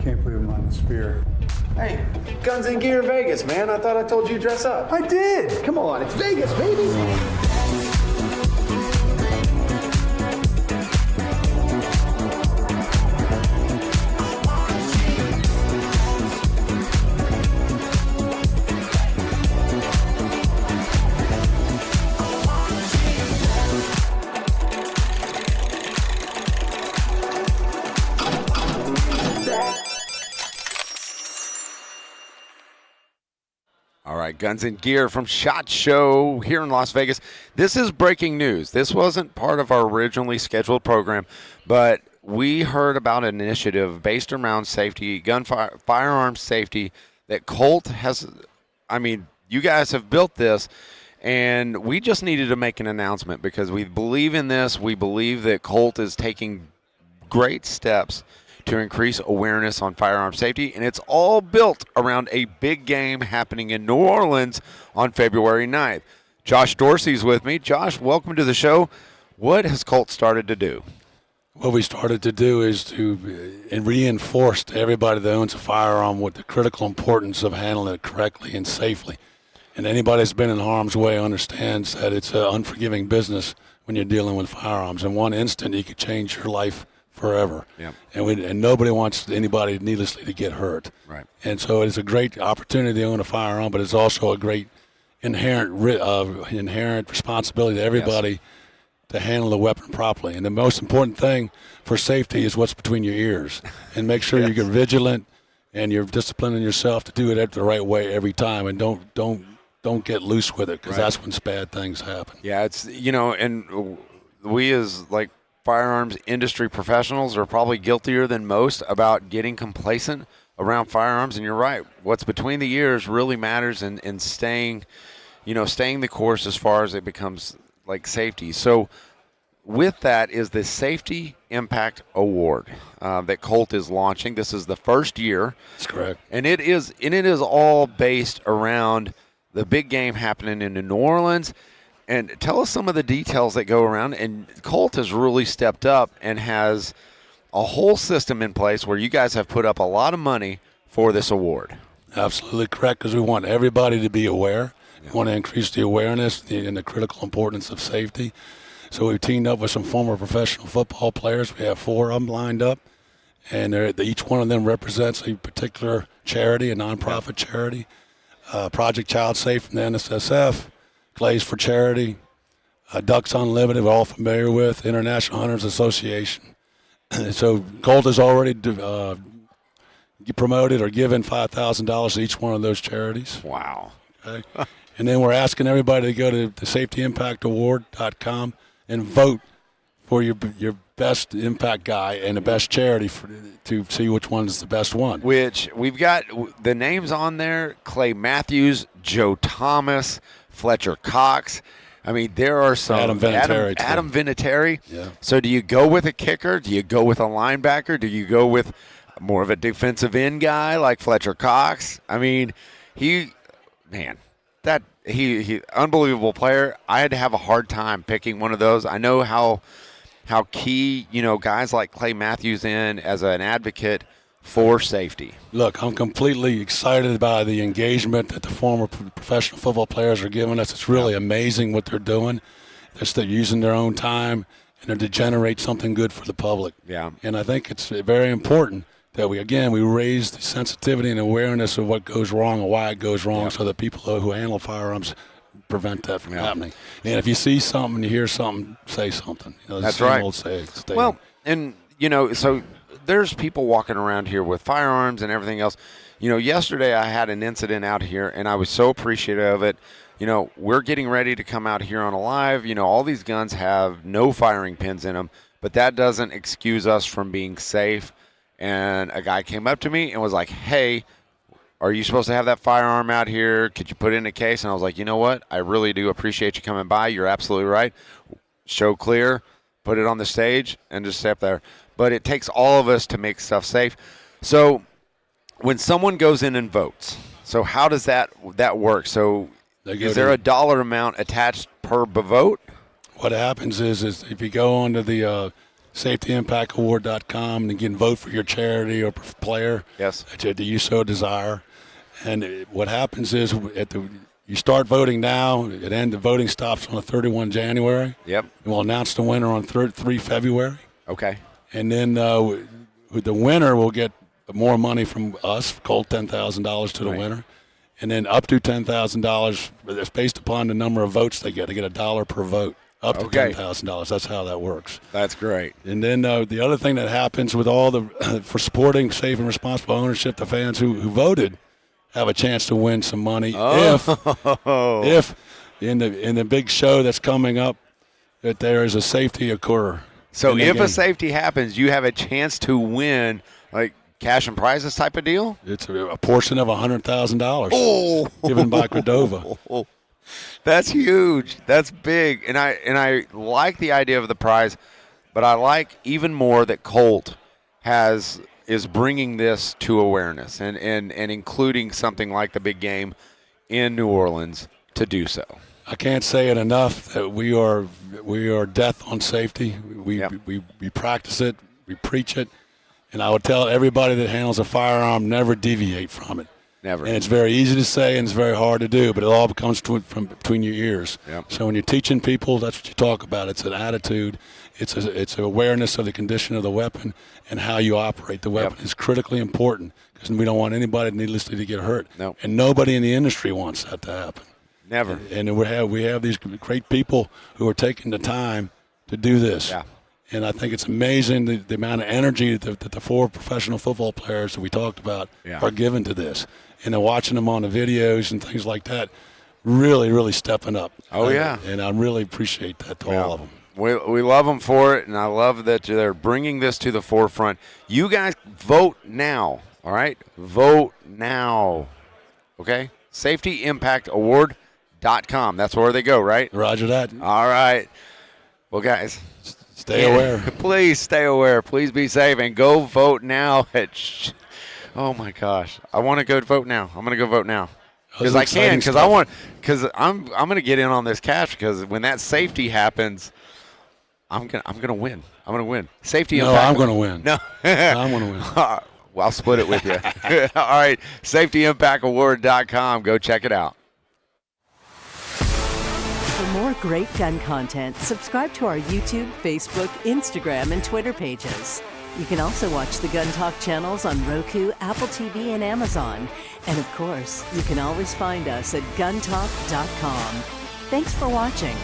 Can't put him on the sphere. Hey, Guns and Gear Vegas, man. I thought I told you to dress up. I did! Come on, it's Vegas, baby. All right, Guns and Gear from SHOT Show here in Las Vegas. This is breaking news. This wasn't part of our originally scheduled program, but we heard about an initiative based around safety, firearm safety, that Colt has. I mean, you guys have built this, and we just needed to make an announcement because we believe in this. We believe that Colt is taking great steps to increase awareness on firearm safety, and it's all built around a big game happening in New Orleans on February 9th. Josh Dorsey's with me. Josh, welcome to the show. What has Colt started to do? What we started to do is to reinforce to everybody that owns a firearm what the critical importance of handling it correctly and safely. And anybody that's been in harm's way understands that it's an unforgiving business when you're dealing with firearms. In one instant, you could change your life forever. Yep. And nobody wants anybody needlessly to get hurt. Right. And so it's a great opportunity to own a firearm, but it's also a great inherent responsibility to everybody to handle the weapon properly. And the most important thing for safety is what's between your ears. And make sure you get vigilant and you're disciplining yourself to do it the right way every time. And don't get loose with it, because that's when bad things happen. Yeah, it's, and we as firearms industry professionals are probably guiltier than most about getting complacent around firearms. And you're right. What's between the ears really matters, and staying the course as far as it becomes safety. So with that is the Safety Impact Award that Colt is launching. This is the first year. That's correct. And it is all based around the big game happening in New Orleans. And tell us some of the details that go around. And Colt has really stepped up and has a whole system in place where you guys have put up a lot of money for this award. Absolutely correct, because we want everybody to be aware. We want to increase the awareness and the critical importance of safety. So we've teamed up with some former professional football players. We have 4 of them lined up, and each one of them represents a particular charity, a nonprofit charity. Project Child Safe from the NSSF, Glaze for Charity, Ducks Unlimited, we're all familiar with, International Hunters Association. So Colt has already promoted or given $5,000 to each one of those charities. Wow. Okay. And then we're asking everybody to go to the safetyimpactaward.com and vote for your best impact guy and the best charity to see which one is the best one. Which we've got the names on there: Clay Matthews, Joe Thomas, Fletcher Cox. I mean, there are some. Adam Vinatieri. Adam Vinatieri. Yeah. So do you go with a kicker? Do you go with a linebacker? Do you go with more of a defensive end guy like Fletcher Cox? I mean, he unbelievable player. I had to have a hard time picking one of those. I know how key, guys like Clay Matthews in as an advocate for safety. Look, I'm completely excited about the engagement that the former professional football players are giving us. It's really amazing what they're doing. They're using their own time and to generate something good for the public. Yeah. And I think it's very important that we raise the sensitivity and awareness of what goes wrong and why it goes wrong, so that people who handle firearms prevent that from happening. And if you see something, you hear something, say something. That's right. Old saying. Well, and so there's people walking around here with firearms and everything else. Yesterday I had an incident out here, and I was so appreciative of it. We're getting ready to come out here on a live. All these guns have no firing pins in them, but that doesn't excuse us from being safe. And a guy came up to me and was like, "Hey, are you supposed to have that firearm out here? Could you put it in a case?" And I was like, "You know what? I really do appreciate you coming by. You're absolutely right. Show clear, put it on the stage, and just stay up there." But it takes all of us to make stuff safe. So when someone goes in and votes, so how does that work? So is there a dollar amount attached per vote? What happens is if you go onto the safetyimpactaward.com, and again, vote for your charity or player Yes. that you so desire. And what happens is you start voting now. The voting stops on the 31 January. Yep. And we'll announce the winner on 3 February. Okay. And then the winner will get more money from us, Colt, $10,000 to the winner. And then up to $10,000, it's based upon the number of votes they get. They get $1 per vote, up to $10,000. That's how that works. That's great. And then the other thing that happens with for supporting safe and responsible ownership, the fans who voted have a chance to win some money if in the big show that's coming up that there is a safety occur. So if a safety happens, you have a chance to win, like cash and prizes type of deal? It's a portion of $100,000 given by Cordova. That's huge. That's big. And I like the idea of the prize, but I like even more that Colt is bringing this to awareness and including something like the big game in New Orleans to do so. I can't say it enough that we are death on safety. We practice it, we preach it, and I would tell everybody that handles a firearm, never deviate from it. Never. And it's very easy to say and it's very hard to do, but it all comes from between your ears. Yep. So when you're teaching people, that's what you talk about. It's an attitude. It's awareness of the condition of the weapon and how you operate the weapon. It's critically important because we don't want anybody needlessly to get hurt. No. And nobody in the industry wants that to happen. Never. And we have these great people who are taking the time to do this. Yeah. And I think it's amazing the amount of energy that the 4 professional football players that we talked about are given to this. And then watching them on the videos and things like that, really, really stepping up. Oh, yeah. And I really appreciate that to all of them. We love them for it, and I love that they're bringing this to the forefront. You guys vote now, all right? Vote now, okay? SafetyImpactAward.com. That's where they go, right? Roger that. All right. Well, guys, stay aware. Please stay aware. Please be safe, and go vote now. Oh, my gosh. I want to go vote now. I'm going to go vote now. Because I can, because I'm going to get in on this cash because when that safety happens, I'm gonna win. I'm gonna win. Safety No, impact. I'm gonna win. No, I'm gonna win. Well, I'll split it with you. All right, safetyimpactaward.com. Go check it out. For more great gun content, subscribe to our YouTube, Facebook, Instagram, and Twitter pages. You can also watch the Gun Talk channels on Roku, Apple TV, and Amazon. And of course, you can always find us at guntalk.com. Thanks for watching.